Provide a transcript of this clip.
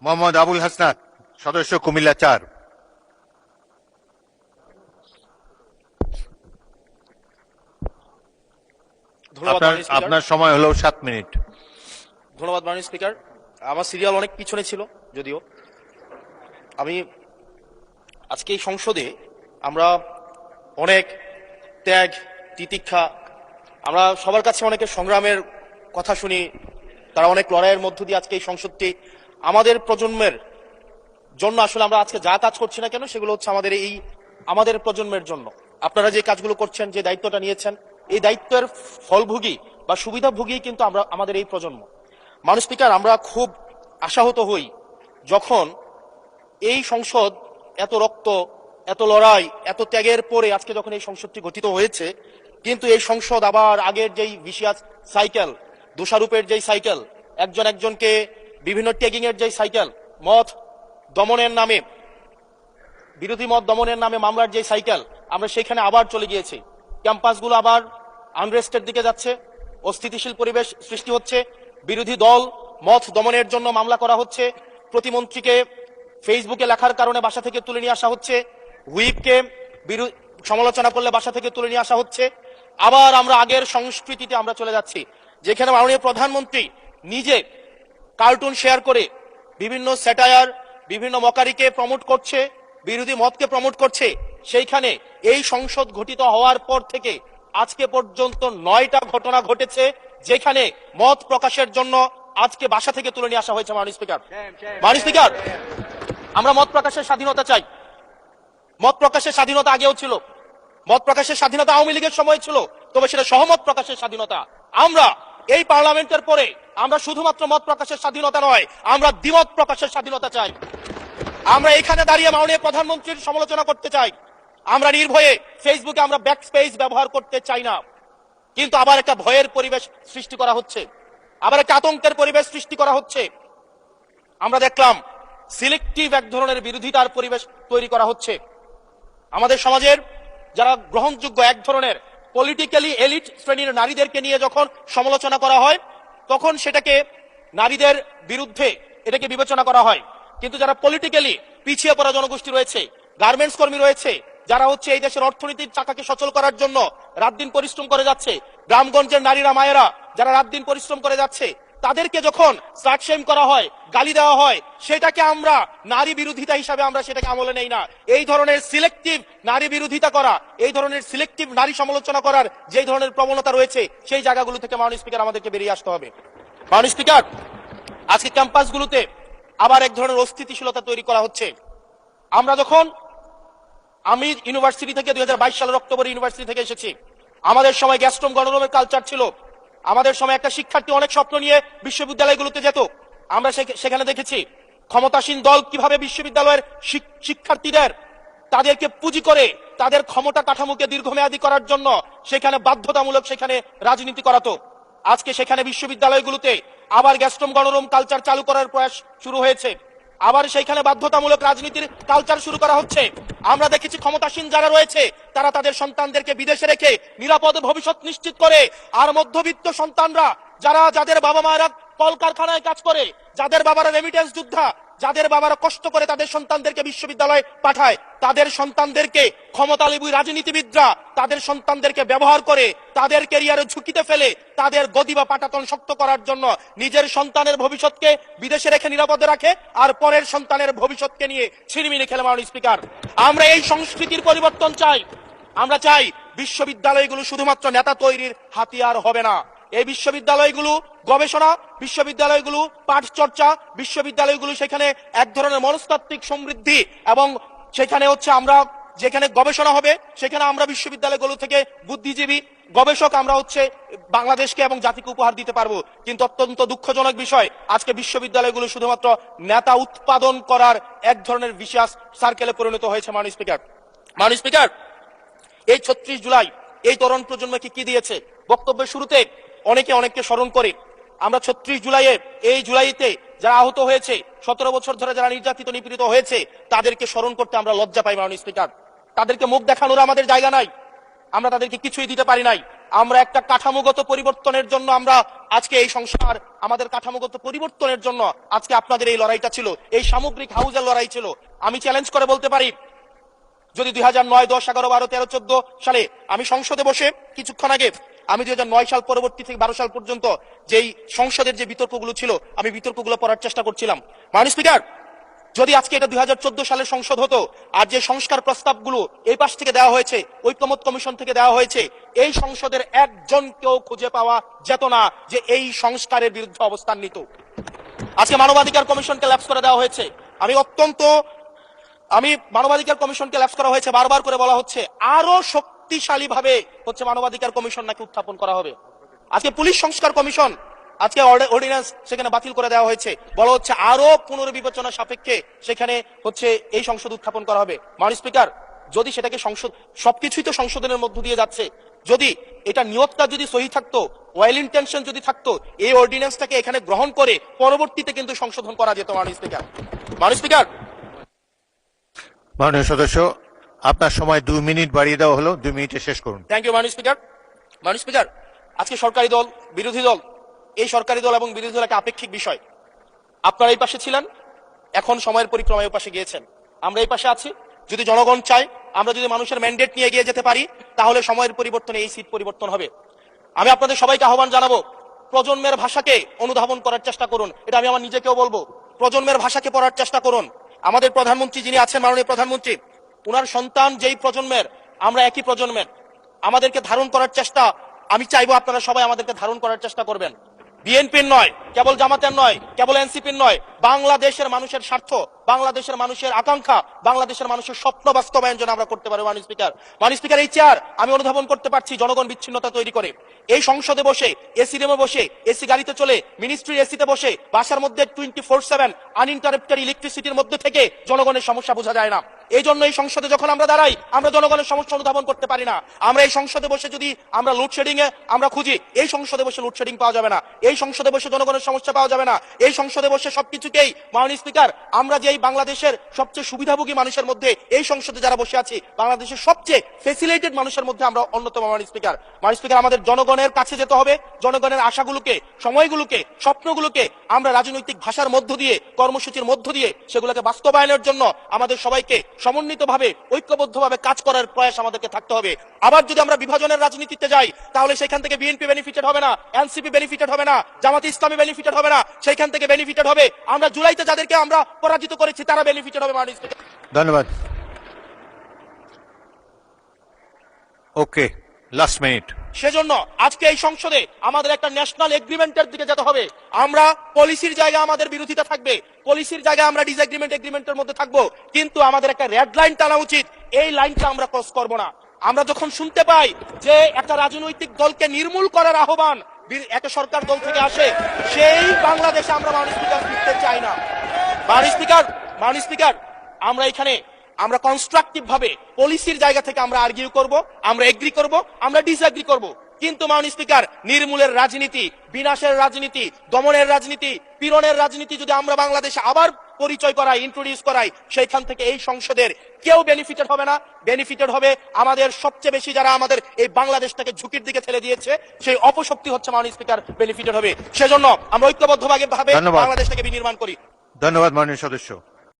মোহাম্মদ আবুল হাসনাত, সদস্য কুমিল্লা ৪। আপনার সময় হলো ৭ মিনিট। ধন্যবাদ মাননীয় স্পিকার। আমার সিরিয়াল অনেক পিছনে ছিল, যদিও আমি আজকে এই সংসদে আমরা অনেক ত্যাগ তিতিক্ষা, আমরা সবার কাছে অনেকের সংগ্রামের কথা শুনি, তারা অনেক লড়াইয়ের মধ্য দিয়ে আজকে এই সংসদটি আমাদের প্রজন্মের জন্য, আসলে আমরা আজকে যা কাজ করছি না কেন সেগুলো হচ্ছে আমাদের প্রজন্মের জন্য। আপনারা যে কাজগুলো করছেন, যে দায়িত্বটা নিয়েছেন, এই দায়িত্বের ফলভোগী বা সুবিধাভোগী কিন্তু আমাদের এই প্রজন্ম। মাননীয় স্পিকার, আমরা খুব আশাহত হই যখন এই সংসদ এত রক্ত, এত লড়াই, এত ত্যাগের পরে আজকে যখন এই সংসদটি গঠিত হয়েছে, কিন্তু এই সংসদ আবার আগের যেই ভিশিয়াস সাইকেল, দোষারোপের যেই সাইকেল, একজন একজনকে বিভিন্ন ট্যাগিং এর যেই সাইকেল, মত দমনের নামে, বিরোধী মত দমনের নামে মামলার যে সাইকেল, আমরা সেখানে আবার চলে গিয়েছি। ক্যাম্পাসগুলো আবার আনরেস্টের দিকে যাচ্ছে, অস্থিতিশীল পরিবেশ সৃষ্টি হচ্ছে, বিরোধী দল মত দমনের জন্য মামলা করা হচ্ছে, প্রতিমন্ত্রীকে ফেসবুকে লেখার কারণে বাসা থেকে তুলে নিয়ে আসা হচ্ছে, হুইপকে সমালোচনা করলে বাসা থেকে তুলে নিয়ে আসা হচ্ছে। আবার আমরা আগের সংস্কৃতিতে আমরা চলে যাচ্ছি, যেখানে মাননীয় প্রধানমন্ত্রী নিজে কার্টুন শেয়ার করে বিভিন্ন স্যাটায়ার, বিভিন্ন মকারিকে প্রমোট করছে, বিরোধী মতকে প্রমোট করছে। সেইখানে এই সংসদ গঠিত হওয়ার পর থেকে আজকে পর্যন্ত 9টা ঘটনা ঘটেছে যেখানে মত প্রকাশের জন্য আজকে বাসা থেকে তুলে নিয়ে আসা হয়েছে। মাননীয় স্পিকার, আমরা মত প্রকাশের স্বাধীনতা চাই। মত প্রকাশের স্বাধীনতা আগেও ছিল, মত প্রকাশের স্বাধীনতা আওয়ামী লীগের সময় ছিল, তবে সেটা সহমত প্রকাশের স্বাধীনতা। আমরা এই পার্লামেন্টের পরে আমরা শুধুমাত্র মত প্রকাশের স্বাধীনতা নয়, আমরা দ্বিমত প্রকাশের স্বাধীনতা চাই। আমরা এখানে দাঁড়িয়ে মাননীয় প্রধানমন্ত্রীর সমালোচনা করতে চাই, আমরা নির্ভয়ে ফেসবুকে আমরা ব্যাক স্পেস ব্যবহার করতে চাই না। কিন্তু আবার একটা ভয়ের পরিবেশ সৃষ্টি করা হচ্ছে, আবার একটা আতঙ্কের পরিবেশ সৃষ্টি করা হচ্ছে। আমরা দেখলাম সিলেক্টিভ এক ধরনের বিরোধিতার পরিবেশ তৈরি করা হচ্ছে। আমাদের সমাজের যারা গ্রহণযোগ্য এক ধরনের পলিটিক্যালি এলিট শ্রেণীর নারীদেরকে নিয়ে যখন সমালোচনা করা হয়, তখন সেটাকে নারীদের বিরুদ্ধে এটাকে বিবেচনা করা হয়। কিন্তু যারা পলিটিক্যালি পিছিয়ে পড়া জনগোষ্ঠী রয়েছে, গার্মেন্টস কর্মী রয়েছে, যারা হচ্ছে এই দেশের অর্থনীতির চাকাকে সচল করার জন্য রাত দিন পরিশ্রম করে যাচ্ছে, গ্রামগঞ্জের নারীরা মায়েরা যারা রাত দিন পরিশ্রম করে যাচ্ছে, তাদেরকে যখন স্লাট শেম করা হয়, গালি দেওয়া হয়, সেটাকে আমরা নারী বিরোধিতা হিসাবে আমরা সেটাকে আমলে নেই না। এই ধরনের সিলেক্টিভ নারী বিরোধিতা করা, এই ধরনের সিলেক্টিভ নারী সমালোচনা করার যে ধরনের প্রবণতা রয়েছে, সেই জায়গাগুলো থেকে মাননীয় স্পিকার আমাদেরকে বেরিয়ে আসতে হবে। মাননীয় স্পিকার, আজকে ক্যাম্পাসগুলোতে আবার এক ধরনের অস্থিতিশীলতা তৈরি করা হচ্ছে। আমি ইউনিভার্সিটি থেকে 2022 সালের অক্টোবরে ইউনিভার্সিটি থেকে এসেছি। আমাদের সময় গ্যাস্ট্রোম গণরুমের কালচার ছিল। আমাদের সময় একটা শিক্ষার্থী অনেক স্বপ্ন নিয়ে বিশ্ববিদ্যালয়গুলোতে যেত। আমরা সেখানে দেখেছি ক্ষমতাসীন দল কিভাবে বিশ্ববিদ্যালয়ের শিক্ষার্থীদের তাদেরকে পুঁজি করে তাদের ক্ষমতা কাঠামোকে দীর্ঘমেয়াদী করার জন্য সেখানে বাধ্যতামূলক সেখানে রাজনীতি করাতো। আজকে সেখানে বিশ্ববিদ্যালয়গুলোতে আবার গ্যাস্ট্রোম গণরুম কালচার চালু করার প্রয়াস শুরু হয়েছে, আবার সেইখানে বাধ্যতামূলক রাজনীতির কালচার শুরু করা হচ্ছে। আমরা দেখেছি ক্ষমতাসীন যারা রয়েছে তারা তাদের সন্তানদেরকে বিদেশে রেখে নিরাপদ ভবিষ্যৎ নিশ্চিত করে, আর মধ্যবিত্ত সন্তানরা যাদের বাবা মায়েরা কলকারখানায় কাজ করে, যাদের বাবারা রেমিটেন্স যোদ্ধা, যাদের বাবারা কষ্ট করে তাদের সন্তানদেরকে বিশ্ববিদ্যালয়ে পাঠায়, তাদের সন্তানদেরকে ক্ষমতালোভী রাজনীতিবিদরা তাদের সন্তানদেরকে ব্যবহার করে তাদের ক্যারিয়ারে ঝুঁকিতে ফেলে তাদের গদি বা পাটাতন শক্ত করার জন্য নিজের সন্তানের ভবিষ্যৎকে বিদেশে রেখে নিরাপদে রাখে, আর পরের সন্তানের ভবিষ্যৎকে নিয়ে ছিনিমিনি খেলে। মাননীয় স্পিকার, আমরা এই সংস্কৃতির পরিবর্তন চাই। আমরা চাই বিশ্ববিদ্যালয়গুলো শুধুমাত্র নেতা তৈরির হাতিয়ার হবে না। এই বিশ্ববিদ্যালয়গুলো গবেষণা, বিশ্ববিদ্যালয়গুলো পাঠ চর্চা, বিশ্ববিদ্যালয়গুলো সেখানে এক ধরনের মনস্তাত্ত্বিক সমৃদ্ধি, এবং সেখানে হচ্ছে আমরা যেখানে গবেষণা হবে সেখানে আমরা বিশ্ববিদ্যালয়গুলো থেকে বুদ্ধিজীবী গবেষক আমরা হচ্ছে বাংলাদেশকে এবং জাতিকে উপহার দিতে পারবো। কিন্তু অত্যন্ত দুঃখজনক বিষয়, আজকে বিশ্ববিদ্যালয়গুলো শুধুমাত্র নেতা উৎপাদন করার এক ধরনের বিশেষ সার্কেলে পরিণত হয়েছে। মাননীয় স্পিকার, এই 36 জুলাই এই তরুণ প্রজন্মকে কি দিয়েছে? বক্তব্যের শুরুতে অনেককে স্মরণ করে আমরা 36 জুলাইয়ে, এই জুলাইতে যারা আহত হয়েছে, 17 বছর ধরে যারা নির্যাতিত নিপীড়িত হয়েছে, তাদেরকে স্মরণ করতে আমরা লজ্জা পাই। মাননীয় স্পিকার, তাদেরকে মুখ দেখানোর আমাদের জায়গা নাই, আমরা তাদেরকে কিছুই দিতে পারি নাই। আমরা একটা কাঠামোগত পরিবর্তনের জন্য আমরা আজকে এই সংস্কার, আমাদের কাঠামোগত পরিবর্তনের জন্য আজকে আপনাদের এই লড়াইটা ছিল, এই সামগ্রিক হাউজের লড়াই ছিল। আমি চ্যালেঞ্জ করে বলতে পারি, যদি 2009, 10, 11, 12, 13, 14 সালে আমি সংসদে বসে কিছুক্ষণ আগে আমি 2009 সাল পরবর্তী থেকে 12 সাল পর্যন্ত যেই সংসদের যে বিতর্কগুলো ছিল আমি বিতর্কগুলো পড়ার চেষ্টা করছিলাম। মাননীয় স্পিকার, যদি আজকে এটা 2014 সালের সংসদ হতো, আর যে সংস্কার প্রস্তাবগুলো এই পাশ থেকে দেওয়া হয়েছে, ঐক্যমত কমিশন থেকে দেওয়া হয়েছে, এই সংসদের একজনকেও খুঁজে পাওয়া যেত না যে এই সংস্কারের বিরুদ্ধে অবস্থান নিত। আজকে মানবাধিকার কমিশনকে ল্যাপস করে দেওয়া হয়েছে। মানবাধিকার কমিশনকে ল্যাপস করা হয়েছে, বারবার করে বলা হচ্ছে আরো শক্তিশালী ভাবে হচ্ছে মানবাধিকার কমিশন নাকি উত্থাপন করা হবে। আজকে পুলিশ সংস্কার কমিশন, আজকে অর্ডিন্যান্স সেখানে বাতিল করে দেওয়া হয়েছে, বলা হচ্ছে আরো পুনর্বিবেচনা সাপেক্ষে সেখানে হচ্ছে এই সংসদ উত্থাপন করা হবে। মাননীয় স্পিকার, যদি সেটাকে সংসদ, সবকিছুই তো সংশোধনের মধ্য দিয়ে যাচ্ছে, যদি এটা নিয়তটা যদি সহি থাকতো, ওয়েল ইন্টেনশন যদি থাকতো, এই অর্ডিন্যান্সটাকে এখানে গ্রহণ করে পরবর্তীতে কিন্তু সংশোধন করা যেত। মাননীয় স্পিকার, মাননীয় সদস্য, আপনার সময় 2 মিনিট বাড়িয়ে দেওয়া হলো, 2 মিনিটে শেষ করুন। থ্যাংক ইউ মাননীয় স্পিকার, আজকে সরকারি দল, বিরোধী দল, এই সরকারি দল এবং বিরোধী দল একটা আপেক্ষিক বিষয়। আপনারা এই পাশে ছিলেন, এখন সময়ের পরিক্রমায় পাশে গিয়েছেন, আমরা এই পাশে আছি। যদি জনগণ চায়, আমরা যদি মানুষের ম্যান্ডেট নিয়ে এগিয়ে যেতে পারি, তাহলে সময়ের পরিবর্তনে এই সিট পরিবর্তন হবে। আমি আপনাদের সবাইকে আহ্বান জানাবো, প্রজন্মের ভাষাকে অনুধাবন করার চেষ্টা করুন। এটা আমি আমার নিজেকেও বলবো, প্রজন্মের ভাষাকে পড়ার চেষ্টা করুন। আমাদের প্রধানমন্ত্রী যিনি আছেন, মাননীয় প্রধানমন্ত্রী, উনার সন্তান যেই প্রজন্মের, আমরা একই প্রজন্মের, আমাদেরকে ধারণ করার চেষ্টা, আমি চাইবো আপনারা সবাই আমাদেরকে ধারণ করার চেষ্টা করবেন। বিএনপির নয়, কেবল জামাতের নয়, কেবল এনসিপির নয়, বাংলাদেশের মানুষের স্বার্থ, বাংলাদেশের মানুষের আকাঙ্ক্ষা, বাংলাদেশের মানুষের স্বপ্ন বাস্তবায়ন যেন আমরা করতে পারি। মাননীয় স্পিকার, এই চেয়ার আমি অনুধাবন করতে পারছি জনগণ বিচ্ছিন্নতা তৈরি করে। এই সংসদে বসে, এসি রুমে বসে, এসি গাড়িতে চলে, মিনিস্ট্রির এসিতে বসে, বাসার মধ্যে 24/7 আনইন্টারাপ্টেড ইলেকট্রিসিটির মধ্যে থেকে জনগণের সমস্যা বোঝা যায় না। এই জন্য এই সংসদে যখন আমরা দাঁড়াই, আমরা জনগণের সমস্যা অনুধাবন করতে পারি না। আমরা এই সংসদে বসে যদি আমরা লোডশেডিং এ আমরা খুঁজি, এই সংসদে বসে লোডশেডিং পাওয়া যাবে না, এই সংসদে বসে জনগণের সমস্যা পাওয়া যাবে না, এই সংসদে বসে সবকিছুকেই, মাননীয় স্পিকার, আমরা যে এই বাংলাদেশের সবচেয়ে সুবিধাভোগী মানুষের মধ্যে এই সংসদে যারা বসে আছি, বাংলাদেশের সবচেয়ে ফেসিলিটেড মানুষের মধ্যে আমরা অন্যতম। মাননীয় স্পিকার, আমাদের জনগণের কাছে যেতে হবে, জনগণের আশাগুলোকে, সময়গুলোকে, স্বপ্নগুলোকে আমরা রাজনৈতিক ভাষার মধ্য দিয়ে, কর্মসূচির মধ্য দিয়ে সেগুলোকে বাস্তবায়নের জন্য আমাদের সবাইকে সমন্বিতভাবে, ঐক্যবদ্ধভাবে কাজ করার প্রয়াস আমাদেরকে থাকতে হবে। আবার যদি আমরা বিভাজনের রাজনীতিতে যাই, তাহলে সেখান থেকে বিএনপি বেনিফিটেড হবে না, এনসিপি বেনিফিটেড হবে না, জামাতে ইসলামী বেনিফিটেড হবে না, সেখান থেকে বেনিফিটেড হবে আমরা জুলাইতে যাদেরকে আমরা পরাজিত করেছি, তারা বেনিফিটেড হবে। মাননীয় স্পিকার, ধন্যবাদ। ওকে, লাস্ট মিনিট। সেজন্য আজকে এই সংসদে আমাদের একটা ন্যাশনাল এগ্রিমেন্টের দিকে যেতে হবে। আমরা পলিসির জায়গায় আমাদের বিরোধিতা থাকবে, পলিসির জায়গায় আমরা এগ্রিমেন্টের মধ্যে থাকবো, কিন্তু আমাদের একটা রেড লাইন টানা উচিত। এই লাইনটা আমরা ক্রস করব না। আমরা যখন শুনতে পাই যে একটা রাজনৈতিক দলকে নির্মূল করার আহ্বান একটা সরকার দল থেকে আসে, সেই বাংলাদেশে আমরা মাননীয় স্পিকার ফিরতে চাই না। মাননীয় স্পিকার, আমরা এখানে আমরা কনস্ট্রাকটিভ ভাবে পলিসির জায়গা থেকে আমরা আর্গিউ করব, আমরা এগ্রি করব, আমরা ডিসএগ্রি করব, কিন্তু মাননীয় স্পিকার, নির্মূলের রাজনীতি, বিনাশের রাজনীতি, দমনের রাজনীতি, পীড়নের রাজনীতি যদি আমরা বাংলাদেশে আবার পরিচয় করাই, ইন্ট্রোডিউস করাই, সেইখান থেকে এই সংসদের কেউ বেনিফিটেড হবে না। বেনিফিটেড হবে আমাদের সবচেয়ে বেশি যারা আমাদের এই বাংলাদেশটাকে ঝুঁকির দিকে ঠেলে দিয়েছে, সেই অপশক্তি হচ্ছে মাননীয় স্পিকার বেনিফিটেড হবে। সেজন্য আমরা ঐক্যবদ্ধভাবে বাংলাদেশটাকে বিনির্মাণ করি। ধন্যবাদ মাননীয় সদস্য।